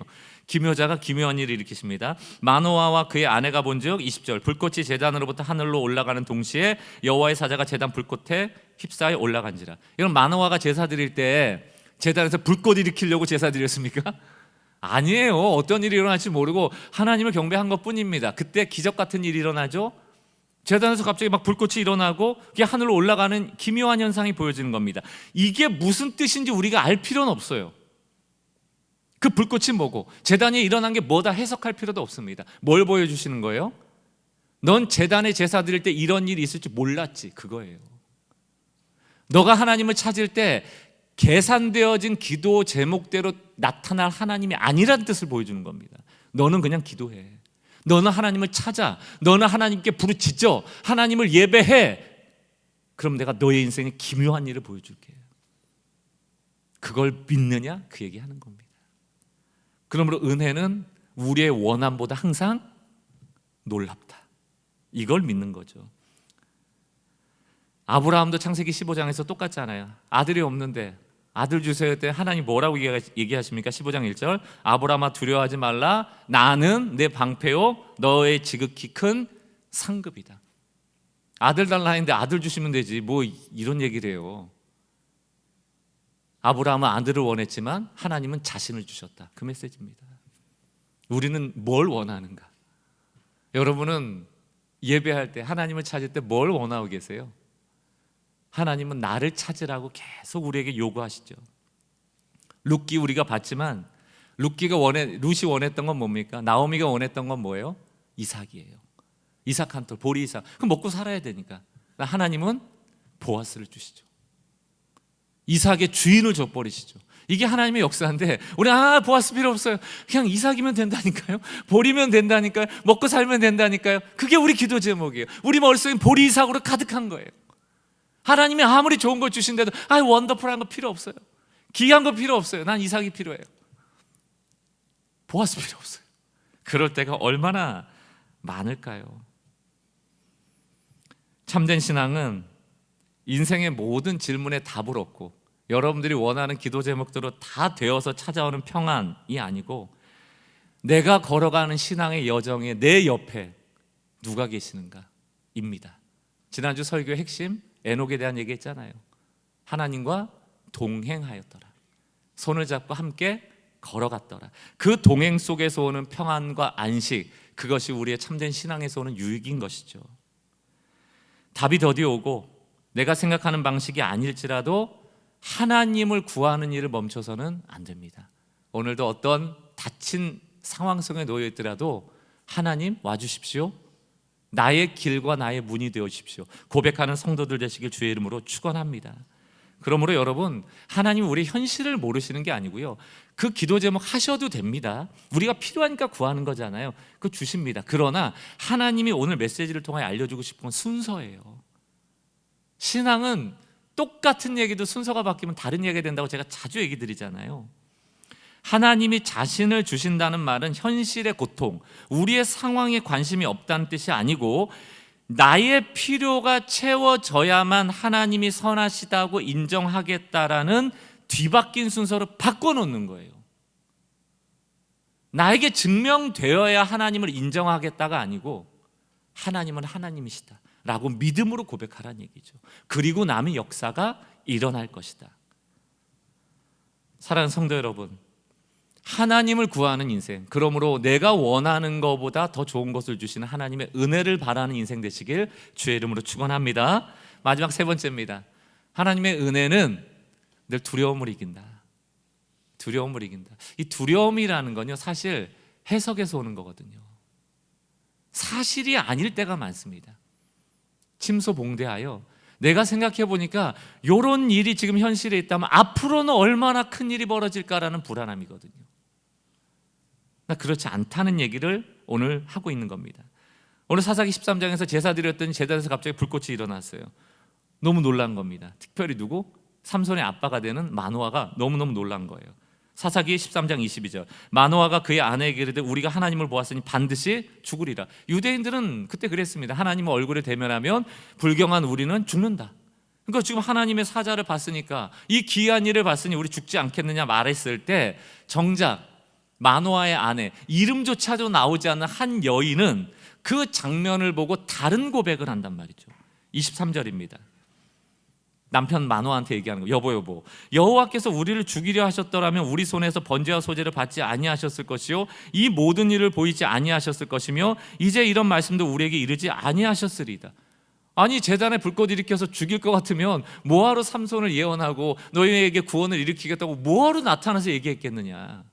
Speaker 1: 기묘자가 기묘한 일을 일으키십니다. 마노아와 그의 아내가 본즉 20절 불꽃이 제단으로부터 하늘로 올라가는 동시에 여호와의 사자가 제단 불꽃에 휩싸여 올라간지라. 이런 마노아가 제사 드릴 때 제단에서 불꽃 일으키려고 제사 드렸습니까? 아니에요. 어떤 일이 일어날지 모르고 하나님을 경배한 것뿐입니다. 그때 기적 같은 일이 일어나죠. 제단에서 갑자기 막 불꽃이 일어나고 그게 하늘로 올라가는 기묘한 현상이 보여지는 겁니다. 이게 무슨 뜻인지 우리가 알 필요는 없어요. 그 불꽃이 뭐고 제단에 일어난 게 뭐다 해석할 필요도 없습니다. 뭘 보여주시는 거예요? 넌 제단에 제사 드릴 때 이런 일이 있을 줄 몰랐지. 그거예요. 너가 하나님을 찾을 때 계산되어진 기도 제목대로 나타날 하나님이 아니라는 뜻을 보여주는 겁니다. 너는 그냥 기도해. 너는 하나님을 찾아. 너는 하나님께 부르짖어. 하나님을 예배해. 그럼 내가 너의 인생에 기묘한 일을 보여줄게. 그걸 믿느냐? 그 얘기하는 겁니다. 그러므로 은혜는 우리의 원함보다 항상 놀랍다. 이걸 믿는 거죠. 아브라함도 창세기 15장에서 똑같잖아요. 아들이 없는데 아들 주세요 때 하나님 뭐라고 얘기하십니까? 15장 1절 아브라함아 두려워하지 말라 나는 내 방패요 너의 지극히 큰 상급이다. 아들 달라 했는데 아들 주시면 되지 뭐 이런 얘기를 해요. 아브라함은 아들을 원했지만 하나님은 자신을 주셨다. 그 메시지입니다. 우리는 뭘 원하는가? 여러분은 예배할 때 하나님을 찾을 때 뭘 원하고 계세요? 하나님은 나를 찾으라고 계속 우리에게 요구하시죠. 룻기 우리가 봤지만 룻이 원했던 건 뭡니까? 나오미가 원했던 건 뭐예요? 이삭이에요. 이삭 한 톨, 보리 이삭. 그럼 먹고 살아야 되니까 하나님은 보아스를 주시죠. 이삭의 주인을 줘버리시죠. 이게 하나님의 역사인데 우리 보아스 필요 없어요. 그냥 이삭이면 된다니까요. 보리면 된다니까요. 먹고 살면 된다니까요. 그게 우리 기도 제목이에요. 우리 머릿속에 보리 이삭으로 가득한 거예요. 하나님이 아무리 좋은 걸 주신데도 원더풀한 거 필요 없어요. 귀한 거 필요 없어요. 난 이삭이 필요해요. 보아스 필요 없어요. 그럴 때가 얼마나 많을까요? 참된 신앙은 인생의 모든 질문에 답을 얻고 여러분들이 원하는 기도 제목대로 다 되어서 찾아오는 평안이 아니고 내가 걸어가는 신앙의 여정에 내 옆에 누가 계시는가 입니다. 지난주 설교의 핵심 에녹에 대한 얘기했잖아요. 하나님과 동행하였더라. 손을 잡고 함께 걸어갔더라. 그 동행 속에서 오는 평안과 안식, 그것이 우리의 참된 신앙에서 오는 유익인 것이죠. 답이 더디 오고 내가 생각하는 방식이 아닐지라도 하나님을 구하는 일을 멈춰서는 안 됩니다. 오늘도 어떤 닫힌 상황 속에 놓여 있더라도 하나님 와주십시오. 나의 길과 나의 문이 되어 주십시오. 고백하는 성도들 되시길 주의 이름으로 축원합니다. 그러므로 여러분, 하나님 우리 현실을 모르시는 게 아니고요. 그 기도 제목 하셔도 됩니다. 우리가 필요하니까 구하는 거잖아요. 그거 주십니다. 그러나 하나님이 오늘 메시지를 통해 알려주고 싶은 건 순서예요. 신앙은 똑같은 얘기도 순서가 바뀌면 다른 얘기가 된다고 제가 자주 얘기 드리잖아요. 하나님이 자신을 주신다는 말은 현실의 고통, 우리의 상황에 관심이 없다는 뜻이 아니고 나의 필요가 채워져야만 하나님이 선하시다고 인정하겠다라는 뒤바뀐 순서로 바꿔놓는 거예요. 나에게 증명되어야 하나님을 인정하겠다가 아니고 하나님은 하나님이시다 라고 믿음으로 고백하라는 얘기죠. 그리고 남의 역사가 일어날 것이다. 사랑하는 성도 여러분, 하나님을 구하는 인생, 그러므로 내가 원하는 것보다 더 좋은 것을 주시는 하나님의 은혜를 바라는 인생 되시길 주의 이름으로 축원합니다. 마지막 세 번째입니다. 하나님의 은혜는 늘 두려움을 이긴다. 두려움을 이긴다. 이 두려움이라는 건요, 사실 해석에서 오는 거거든요. 사실이 아닐 때가 많습니다. 침소봉대하여 내가 생각해 보니까 이런 일이 지금 현실에 있다면 앞으로는 얼마나 큰 일이 벌어질까라는 불안함이거든요. 그렇지 않다는 얘기를 오늘 하고 있는 겁니다. 오늘 사사기 13장에서 제사 드렸더니 제단에서 갑자기 불꽃이 일어났어요. 너무 놀란 겁니다. 특별히 누구? 삼손의 아빠가 되는 마노아가 너무너무 놀란 거예요. 사사기 13장 22절 마노아가 그의 아내에게 이르되 우리가 하나님을 보았으니 반드시 죽으리라. 유대인들은 그때 그랬습니다. 하나님의 얼굴에 대면하면 불경한 우리는 죽는다. 그러니까 지금 하나님의 사자를 봤으니까 이 귀한 일을 봤으니 우리 죽지 않겠느냐 말했을 때 정작 마노아의 아내, 이름조차도 나오지 않는 한 여인은 그 장면을 보고 다른 고백을 한단 말이죠. 23절입니다. 남편 마노아한테 얘기하는 거. 여보 여호와께서 우리를 죽이려 하셨더라면 우리 손에서 번제와 소제를 받지 아니하셨을 것이요 이 모든 일을 보이지 아니하셨을 것이며 이제 이런 말씀도 우리에게 이르지 아니하셨으리이다. 아니 제단에 불꽃 일으켜서 죽일 것 같으면 뭐하러 삼손을 예언하고 너희에게 구원을 일으키겠다고 뭐하러 나타나서 얘기했겠느냐.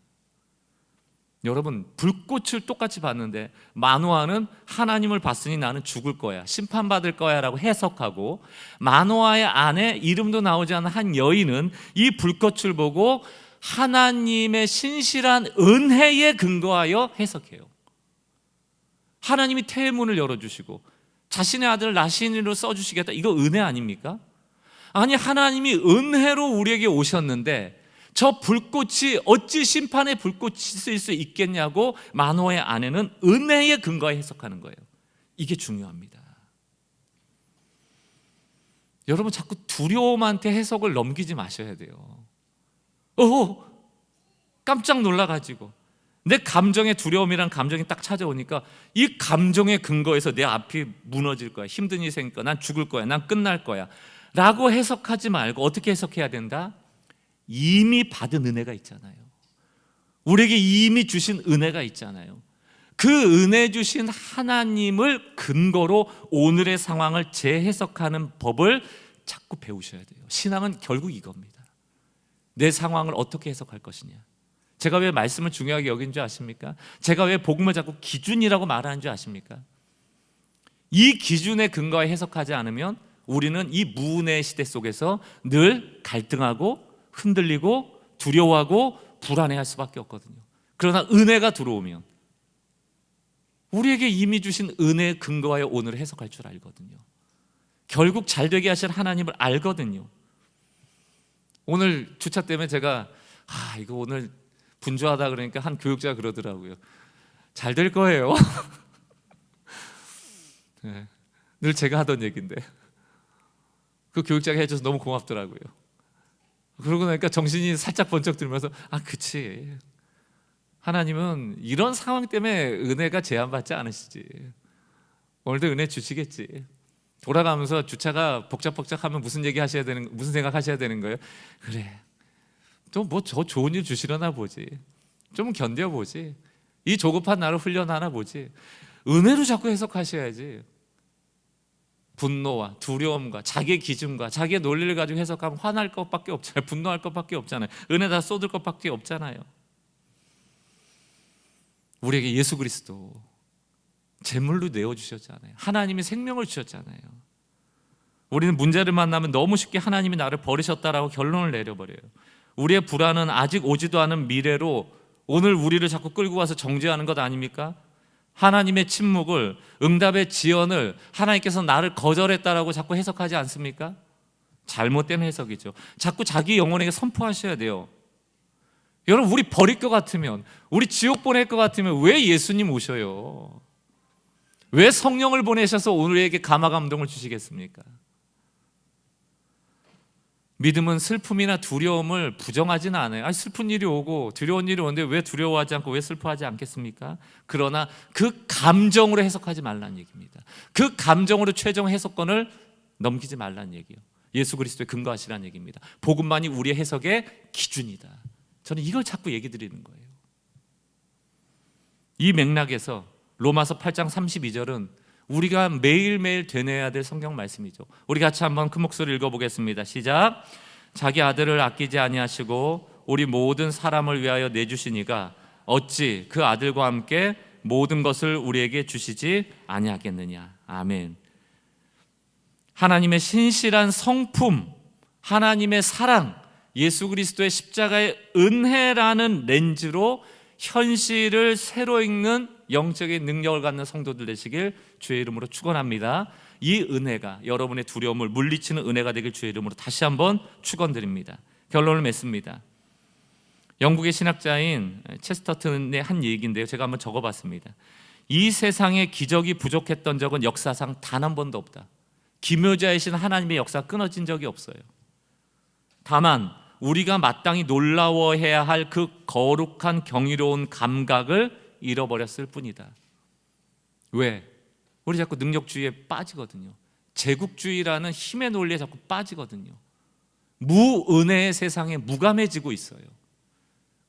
Speaker 1: 여러분, 불꽃을 똑같이 봤는데 마노아는 하나님을 봤으니 나는 죽을 거야, 심판받을 거야 라고 해석하고, 마노아의 아내, 이름도 나오지 않는 한 여인은 이 불꽃을 보고 하나님의 신실한 은혜에 근거하여 해석해요. 하나님이 태문을 열어주시고 자신의 아들을 나신으로 써주시겠다, 이거 은혜 아닙니까? 아니 하나님이 은혜로 우리에게 오셨는데 저 불꽃이 어찌 심판의 불꽃이 있을 수 있겠냐고 만호의 아내는 은혜의 근거에 해석하는 거예요. 이게 중요합니다. 여러분 자꾸 두려움한테 해석을 넘기지 마셔야 돼요. 깜짝 놀라가지고 내 감정의 두려움이란 감정이 딱 찾아오니까 이 감정의 근거에서 내 앞이 무너질 거야, 힘든 일이 생길 거야, 난 죽을 거야, 난 끝날 거야 라고 해석하지 말고 어떻게 해석해야 된다? 이미 받은 은혜가 있잖아요. 우리에게 이미 주신 은혜가 있잖아요. 그 은혜 주신 하나님을 근거로 오늘의 상황을 재해석하는 법을 자꾸 배우셔야 돼요. 신앙은 결국 이겁니다. 내 상황을 어떻게 해석할 것이냐. 제가 왜 말씀을 중요하게 여긴 줄 아십니까? 제가 왜 복음을 자꾸 기준이라고 말하는 줄 아십니까? 이 기준에 근거해 해석하지 않으면 우리는 이 무은혜의 시대 속에서 늘 갈등하고 흔들리고 두려워하고 불안해할 수밖에 없거든요. 그러나 은혜가 들어오면 우리에게 이미 주신 은혜의 근거하여 오늘을 해석할 줄 알거든요. 결국 잘 되게 하실 하나님을 알거든요. 오늘 주차 때문에 제가 이거 오늘 분주하다 그러니까 한 교육자가 그러더라고요. 잘 될 거예요. 네, 늘 제가 하던 얘기인데 그 교육자가 해줘서 너무 고맙더라고요. 그러고 나니까 정신이 살짝 번쩍 들면서 그치, 하나님은 이런 상황 때문에 은혜가 제한받지 않으시지. 오늘도 은혜 주시겠지. 돌아가면서 주차가 복잡복잡하면 무슨 얘기 하셔야 되는, 무슨 생각 하셔야 되는 거예요? 그래, 또 뭐 저 좋은 일 주시려나 보지, 좀 견뎌보지, 이 조급한 나를 훈련하나 보지. 은혜로 자꾸 해석하셔야지. 분노와 두려움과 자기의 기준과 자기의 논리를 가지고 해석하면 화날 것밖에 없잖아요. 분노할 것밖에 없잖아요. 은혜다 쏟을 것밖에 없잖아요. 우리에게 예수 그리스도 제물로 내어주셨잖아요. 하나님이 생명을 주셨잖아요. 우리는 문제를 만나면 너무 쉽게 하나님이 나를 버리셨다라고 결론을 내려버려요. 우리의 불안은 아직 오지도 않은 미래로 오늘 우리를 자꾸 끌고 와서 정죄하는 것 아닙니까? 하나님의 침묵을, 응답의 지연을 하나님께서 나를 거절했다라고 자꾸 해석하지 않습니까? 잘못된 해석이죠. 자꾸 자기 영혼에게 선포하셔야 돼요. 여러분, 우리 버릴 것 같으면, 우리 지옥 보낼 것 같으면 왜 예수님 오셔요? 왜 성령을 보내셔서 우리에게 감화 감동을 주시겠습니까? 믿음은 슬픔이나 두려움을 부정하지는 않아요. 슬픈 일이 오고 두려운 일이 오는데 왜 두려워하지 않고 왜 슬퍼하지 않겠습니까? 그러나 그 감정으로 해석하지 말라는 얘기입니다. 그 감정으로 최종 해석권을 넘기지 말라는 얘기예요. 예수 그리스도에 근거하시라는 얘기입니다. 복음만이 우리의 해석의 기준이다. 저는 이걸 자꾸 얘기 드리는 거예요. 이 맥락에서 로마서 8장 32절은 우리가 매일매일 되뇌어야 될 성경 말씀이죠. 우리 같이 한번 큰 목소리로 읽어보겠습니다. 시작. 자기 아들을 아끼지 아니하시고 우리 모든 사람을 위하여 내주시니가 어찌 그 아들과 함께 모든 것을 우리에게 주시지 아니하겠느냐. 아멘. 하나님의 신실한 성품, 하나님의 사랑, 예수 그리스도의 십자가의 은혜라는 렌즈로 현실을 새로 읽는 영적인 능력을 갖는 성도들 되시길 주의 이름으로 축원합니다. 이 은혜가 여러분의 두려움을 물리치는 은혜가 되길 주의 이름으로 다시 한번 축원드립니다. 결론을 맺습니다. 영국의 신학자인 체스터튼의 한 얘기인데요, 제가 한번 적어봤습니다. 이 세상에 기적이 부족했던 적은 역사상 단 한 번도 없다. 기묘자이신 하나님의 역사가 끊어진 적이 없어요. 다만 우리가 마땅히 놀라워해야 할 그 거룩한 경이로운 감각을 잃어버렸을 뿐이다. 왜? 우리 자꾸 능력주의에 빠지거든요. 제국주의라는 힘의 논리에 자꾸 빠지거든요. 무은혜의 세상에 무감해지고 있어요.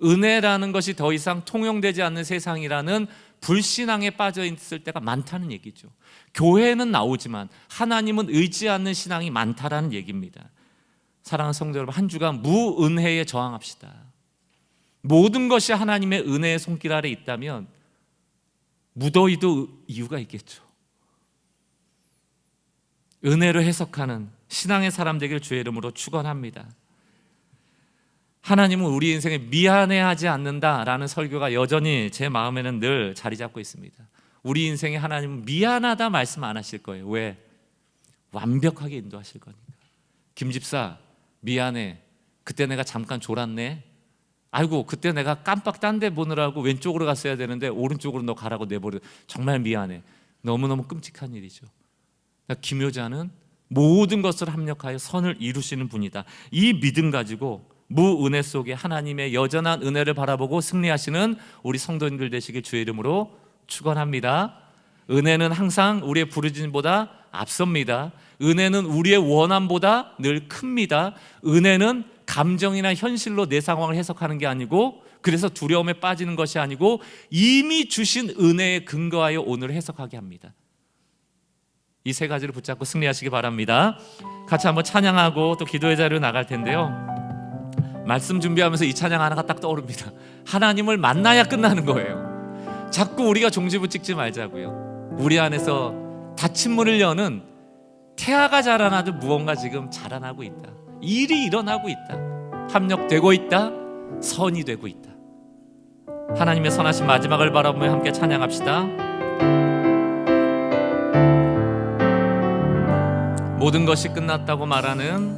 Speaker 1: 은혜라는 것이 더 이상 통용되지 않는 세상이라는 불신앙에 빠져 있을 때가 많다는 얘기죠. 교회는 나오지만 하나님은 의지 않는 신앙이 많다라는 얘기입니다. 사랑하는 성도 여러분, 한 주간 무은혜에 저항합시다. 모든 것이 하나님의 은혜의 손길 아래 있다면 무더위도 이유가 있겠죠. 은혜로 해석하는 신앙의 사람 되길 주의 이름으로 축원합니다. 하나님은 우리 인생에 미안해하지 않는다라는 설교가 여전히 제 마음에는 늘 자리 잡고 있습니다. 우리 인생에 하나님은 미안하다 말씀 안 하실 거예요. 왜? 완벽하게 인도하실 거니까. 김 집사 미안해, 그때 내가 잠깐 졸았네 아이고 그때 내가 깜빡 딴 데 보느라고 왼쪽으로 갔어야 되는데 오른쪽으로 너 가라고 내버려. 정말 미안해. 너무너무 끔찍한 일이죠. 기묘자는 모든 것을 합력하여 선을 이루시는 분이다. 이 믿음 가지고 무은혜 속에 하나님의 여전한 은혜를 바라보고 승리하시는 우리 성도님들 되시길 주의 이름으로 축원합니다. 은혜는 항상 우리의 부르짖음보다 앞섭니다. 은혜는 우리의 원함보다 늘 큽니다. 은혜는 감정이나 현실로 내 상황을 해석하는 게 아니고, 그래서 두려움에 빠지는 것이 아니고 이미 주신 은혜에 근거하여 오늘을 해석하게 합니다. 이 세 가지를 붙잡고 승리하시기 바랍니다. 같이 한번 찬양하고 또 기도의 자리로 나갈 텐데요, 말씀 준비하면서 이 찬양 하나가 딱 떠오릅니다. 하나님을 만나야 끝나는 거예요. 자꾸 우리가 종지부 찍지 말자고요. 우리 안에서 닫힌 문을 여는 태아가 자라나도 무언가 지금 자라나고 있다. 일이 일어나고 있다. 합력되고 있다. 선이 되고 있다. 하나님의 선하신 마지막을 바라보며 함께 찬양합시다. 모든 것이 끝났다고 말하는,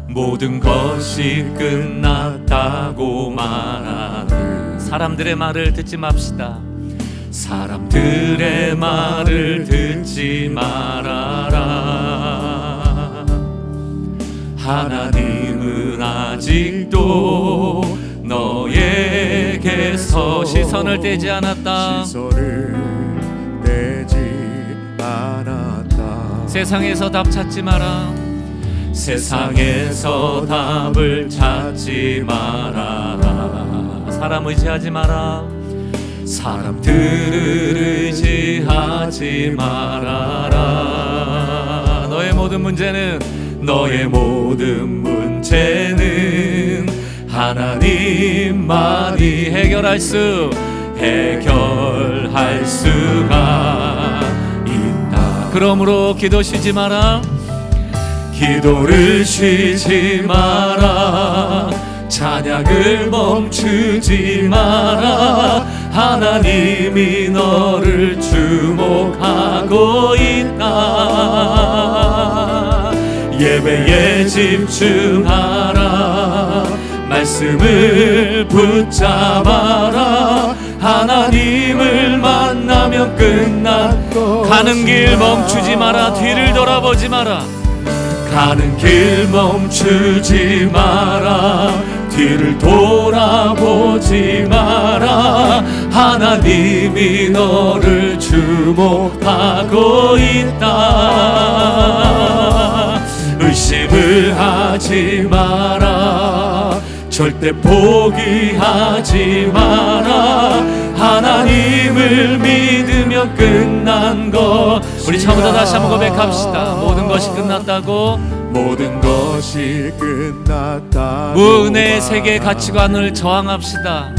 Speaker 1: 모든 것이 끝났다고 말하는 사람들의 말을 듣지 맙시다. 사람들의 말을 듣지 말아라. 하나님은 아직도 너에게서 시선을 떼지 않았다.
Speaker 2: 시선을 떼지 않았다.
Speaker 1: 세상에서 답 찾지 마라. 세상에서 답을 찾지 마라. 사람 의지하지 마라. 사람들을 의지하지 말아라. 너의 모든 문제는 하나님만이 해결할 수가 있다. 그러므로 기도 쉬지 마라. 기도를 쉬지 마라. 찬양을 멈추지 마라. 하나님이 너를 주목하고 있다. 예배에 집중하라. 말씀을 붙잡아라. 하나님을 만나면 끝난 가는 길 멈추지 마라. 뒤를 돌아보지 마라. 가는 길 멈추지 마라. 뒤를 돌아보지 마라. 하나님이 너를 주목하고 있다. 의심을 하지 마라. 절대 포기하지 마라. 하나님을 믿으면 끝난 것. 우리 처음부터 다시 한번 고백합시다. 모든 것이 끝났다고.
Speaker 2: 모든 것이 끝났다고.
Speaker 1: 무은혜의 세계의 가치관을 저항합시다.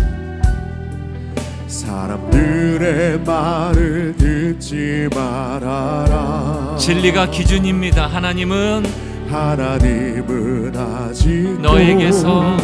Speaker 2: 사람들의 말을 듣지 말아라.
Speaker 1: 진리가 기준입니다. 하나님은
Speaker 2: 아직도
Speaker 1: 너에게서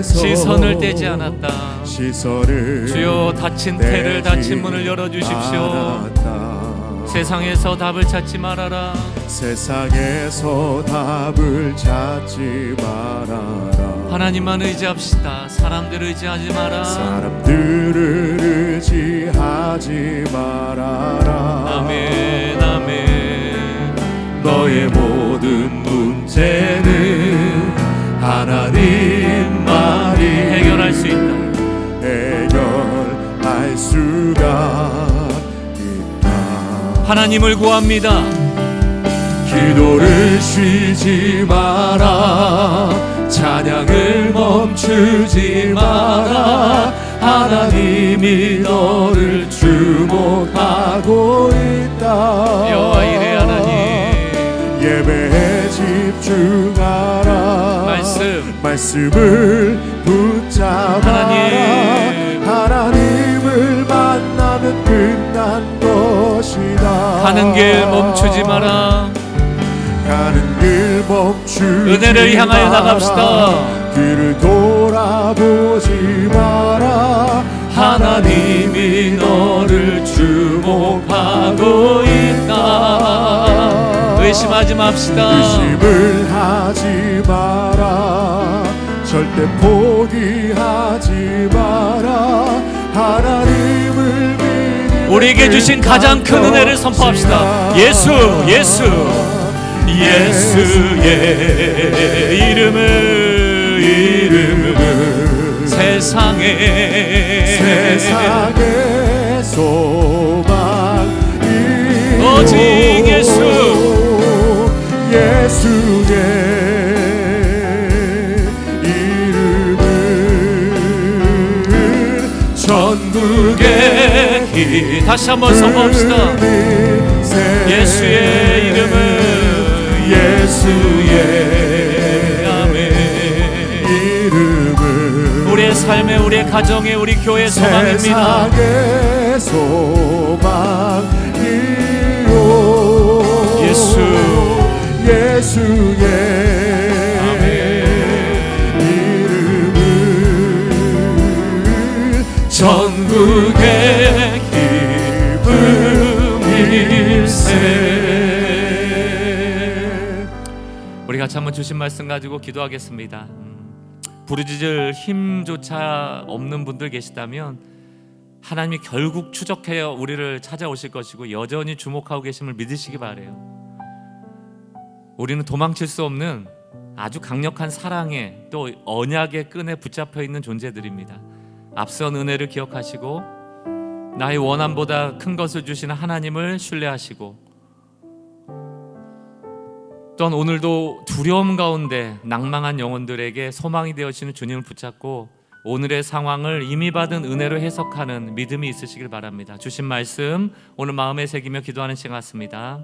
Speaker 1: 시선을
Speaker 2: 시선을
Speaker 1: 떼지 않았다.
Speaker 2: 시선을
Speaker 1: 주여 닫힌 태를 닫힌 문을 열어주십시오.
Speaker 2: 않았다.
Speaker 1: 세상에서 답을 찾지 말아라.
Speaker 2: 세상에서 답을 찾지 말아라.
Speaker 1: 하나님만 의지합시다. 사람들 의지하지 마라.
Speaker 2: 사람들을 의지하지 말아라.
Speaker 1: 아멘 아멘.
Speaker 2: 너의 모든 문제는 하나님만이
Speaker 1: 해결할 수 있다.
Speaker 2: 해결할 수가 있다.
Speaker 1: 하나님을 구합니다.
Speaker 2: 기도를 쉬지 마라. 찬양을 멈추지 마라. 하나님이 너를 주목하고 있다.
Speaker 1: 여호와 이레 하나님,
Speaker 2: 예배에 집중하라. 말씀을 붙잡아라. 하나님을 만나면 끝난 것이다.
Speaker 1: 가는 길 멈추지 마라.
Speaker 2: 가는 길 멈추지
Speaker 1: 은혜를 향하여
Speaker 2: 마라.
Speaker 1: 나갑시다.
Speaker 2: 뒤를 돌아보지 마라. 하나님이 너를 주목하고 있다.
Speaker 1: 의심하지 맙시다.
Speaker 2: 의심을 하지 마라. 절대 포기하지 마라. 하나님을 믿는
Speaker 1: 우리에게 주신 가장 큰 은혜를 선포합시다. 예수, 예수, 예수의 이름은 세상의 소망이 오직 예수,
Speaker 2: 예수의 이름은 전국의 힘.
Speaker 1: 다시 한번 선포합시다. 예수의 이름은
Speaker 2: 예수의 이름은
Speaker 1: 우리의 삶에, 우리의 가정에, 우리 교회의 소망입니다.
Speaker 2: 세상의 소망이요.
Speaker 1: 예수,
Speaker 2: 예수의 이름은 전국의 기쁨일세.
Speaker 1: 우리 같이 한번 주신 말씀 가지고 기도하겠습니다. 부르짖을 힘조차 없는 분들 계시다면 하나님이 결국 추적하여 우리를 찾아오실 것이고 여전히 주목하고 계심을 믿으시기 바라요. 우리는 도망칠 수 없는 아주 강력한 사랑에 또 언약의 끈에 붙잡혀 있는 존재들입니다. 앞선 은혜를 기억하시고 나의 원함보다 큰 것을 주시는 하나님을 신뢰하시고, 또한 오늘도 두려움 가운데 낭망한 영혼들에게 소망이 되어주시는 주님을 붙잡고 오늘의 상황을 이미 받은 은혜로 해석하는 믿음이 있으시길 바랍니다. 주신 말씀 오늘 마음에 새기며 기도하는 시간 같습니다.